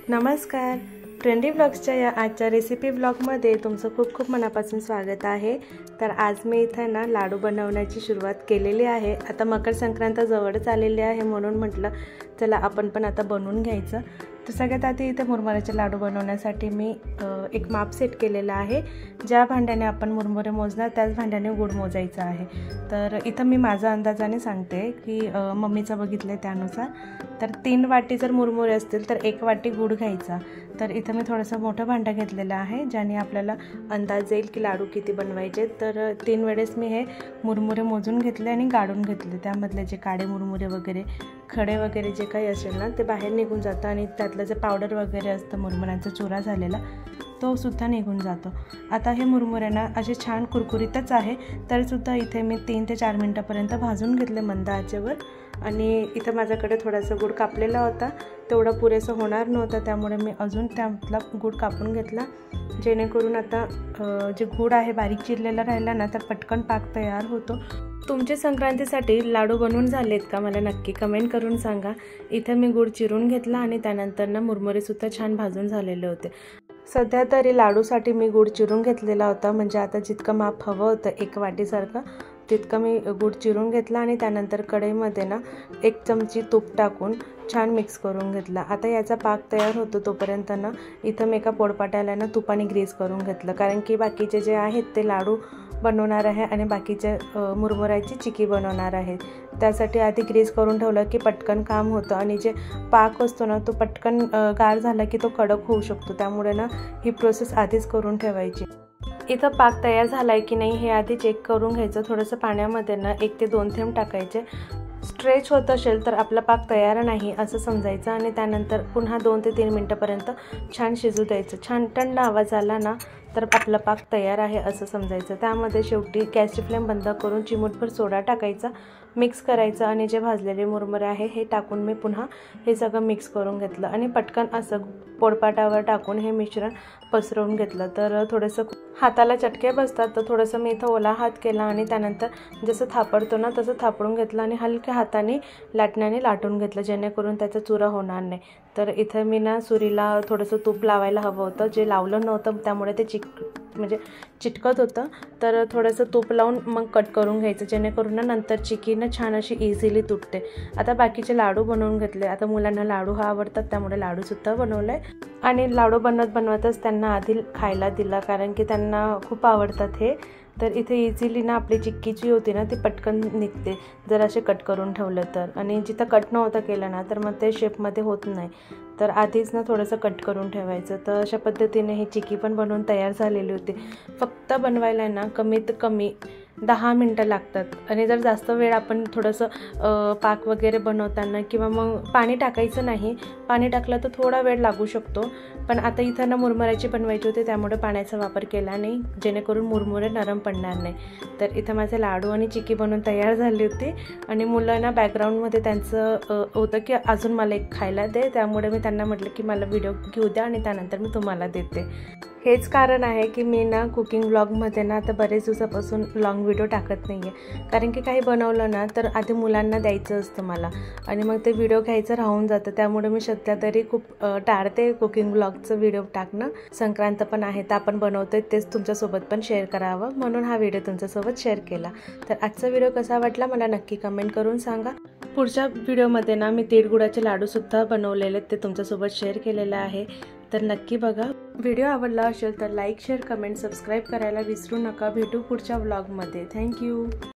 नमस्कार, ट्रेंडी ब्लॉग्सच्या या आजच्या रेसिपी ब्लॉगमध्ये तुमचं खूप खूप मनापासून स्वागत आहे। तर आज मी इथे ना लाडू बनवण्याची सुरुवात केलेली आहे। आता मकर संक्रांत जवळच आलेली आहे म्हणून म्हटलं चला आपण पण आता बनवून घ्यायचं। तर सगळ्यात आधी इथे मुरमुऱ्याचे लाडू बनवण्यासाठी मी एक माप सेट केलेला आहे। ज्या भांड्याने आपण मुरमुरे मोजणार त्याच भांड्याने गुळ मोजायचा आहे। तर इथं मी माझा अंदाजाने सांगते की मम्मीचं बघितलं त्यानुसार। तर 3 वाटी जर मुरमुरे असतील तर 1 वाटी गुळ घ्यायचा। तर इथं मी थोडंसं मोठं भांडं घेतलेलं आहे ज्याने आपल्याला अंदाज येईल की लाडू किती बनवायचे। तर 3 वेळेस मी हे मुरमुरे मोजून घेतले आणि गाळून घेतले। त्यामधले जे काळे मुरमुरे वगैरे खडे वगैरे जे काही असेल ना ते बाहेर निघून जातं आणि त्यातलं जे पावडर वगैरे असतं मुरमुऱ्यांचा चुरा झालेला तो सुद्धा निघून जातो। आता हे मुरमुऱ्यांना असे छान कुरकुरीतच आहे तरीसुद्धा इथे मी 3 ते 4 मिनिटापर्यंत भाजून घेतले मंद आचेवर। आणि इथं माझ्याकडे थोडासा गुळ कापलेला होता, तेवढा पुरेसा होणार नव्हता त्यामुळे मी अजून त्यातला गुळ कापून घेतला जेणेकरून आता जे गुळ आहे बारीक चिरलेला राहिला ना तर पटकन पाक तयार होतो। तुमचे संक्रांतीसाठी लाडू बनवून झालेत का मला नक्की कमेंट करून सांगा। इथं मी गुळ चिरून घेतला आणि त्यानंतर ना मुरमुरे सुद्धा छान भाजून झालेले होते। सध्या तरी लाडूसाठी मी गुळ चिरून घेतलेला होता, म्हणजे आता जितकं माप हवं होतं 1 वाटीसारखं तितकं मी गुळ चिरून घेतला आणि त्यानंतर कढईमध्ये ना 1 चमची तूप टाकून छान मिक्स करून घेतला। आता याचा पाक तयार होतो तोपर्यंत ना इथं मी एका पोळपाट्याला ना तुपाने ग्रीस करून घेतलं, कारण की बाकीचे जे आहेत ते लाडू बनवणार आहे आणि बाकीचे मुरमुऱ्याची चिकी बनवणार आहे। त्यासाठी आधी ग्रीस करून ठेवलं की पटकन काम होतं आणि जे पाक असतो ना तो पटकन गार झाला की तो कडक होऊ शकतो, त्यामुळे ना ही प्रोसेस आधीच करून ठेवायची। इथं पाक तयार झाला आहे की नाही हे आधी चेक करून घ्यायचं। थोडंसं पाण्यामध्ये ना 1 ते 2 थेंब टाकायचे। स्ट्रेच होत असेल तर आपला पाक तयार नाही असं समजायचं आणि त्यानंतर पुन्हा 2 ते 3 मिनिटापर्यंत छान शिजू द्यायचं। छान थंड आवाज आला ना तर आपला पाक तयार आहे असं समजायचं। त्यामध्ये शेवटी गॅसची फ्लेम बंद करून चिमूटभर सोडा टाकायचा, मिक्स करायचं आणि जे भाजलेले मुरमुरे आहे हे टाकून मी पुन्हा हे सगळं मिक्स करून घेतलं आणि पटकन असं पोळपाटावर टाकून हे मिश्रण पसरवून घेतलं। तर थोडंसं हाताला चटके बसतात तर थोडंसं मी इथं ओला हात केला आणि त्यानंतर जसं थापडतो ना तसं थापडून घेतलं आणि हलक्या हाताने लाटण्याने लाटून घेतलं जेणेकरून त्याचा चुरा होणार नाही। तर इथं मी ना सुरीला थोडंसं तूप लावायला हवं होतं, जे लावलं नव्हतं त्यामुळे ते चिटकत होतं। तर थोडंसं तूप लावून मग कट करून घ्यायचं जेणेकरून ना नंतर चिकी ना छान अशी इझिली तुटते। आता बाकीचे लाडू बनवून घेतले। आता मुलांना लाडू हा आवडतात त्यामुळे लाडूसुद्धा बनवलं आहे आणि लाडू बनवतच त्यांना आधी खायला दिला, कारण की त्यांना खूप आवडतात हे। तर इथे इझिली ना आपली चिक्की जी होती ना ती पटकन निघते जर असे कट करून ठेवलं तर, आणि जिथं कट नव्हतं केलं ना तर मग ते शेपमध्ये होत नाही। तर आधीच ना थोडंसं कट करून ठेवायचं। तर अशा पद्धतीने ही चिक्की पण बनवून तयार झालेली होती। फक्त बनवायला ना कमीत कमी 10 मिनटं लागतात आणि जर जास्त वेळ आपण थोडंसं पाक वगैरे बनवताना किंवा मग पाणी टाकायचं नाही, पाणी टाकलं तर थोडा वेळ लागू शकतो। पण आता इथं ना मुरमुऱ्याची बनवायची होती त्यामुळे पाण्याचा वापर केला नाही जेणेकरून मुरमुरे नरम पडणार नाही। तर इथं माझे लाडू आणि चिक्की बनवून तयार झाली होती आणि मुलांना बॅकग्राऊंडमध्ये त्यांचं होतं की अजून मला एक खायला दे, त्यामुळे मी त्यांना म्हटलं की मला व्हिडिओ घेऊ द्या आणि त्यानंतर मी तुम्हाला देते। हेच कारण आहे की मी ना कुकिंग ब्लॉगमध्ये ना आता बरेच दिवसापासून लॉंग व्हिडिओ टाकत नाही आहे, कारण की काही बनवलं ना तर आधी मुलांना द्यायचं असतं मला आणि मग ते व्हिडिओ घ्यायचं राहून जातं। त्यामुळे मी सध्या तरी खूप टाळते कुकिंग ब्लॉगचं व्हिडिओ टाकणं। संक्रांत पण आहे तर आपण बनवतोय तेच तुमच्यासोबत पण शेअर करावं म्हणून हा व्हिडिओ तुमच्यासोबत शेअर केला। तर आजचा व्हिडिओ कसा वाटला मला नक्की कमेंट करून सांगा। पुढच्या व्हिडिओमध्ये ना मी तीळ गुळाचे लाडूसुद्धा बनवलेले ते तुमच्यासोबत शेअर केलेलं आहे, तर नक्की बघा। व्हिडिओ आवडला असेल तर लाईक, शेअर, कमेंट, सबस्क्राईब करायला विसरू नका। भेटू पुढच्या व्लॉगमध्ये। थँक्यू।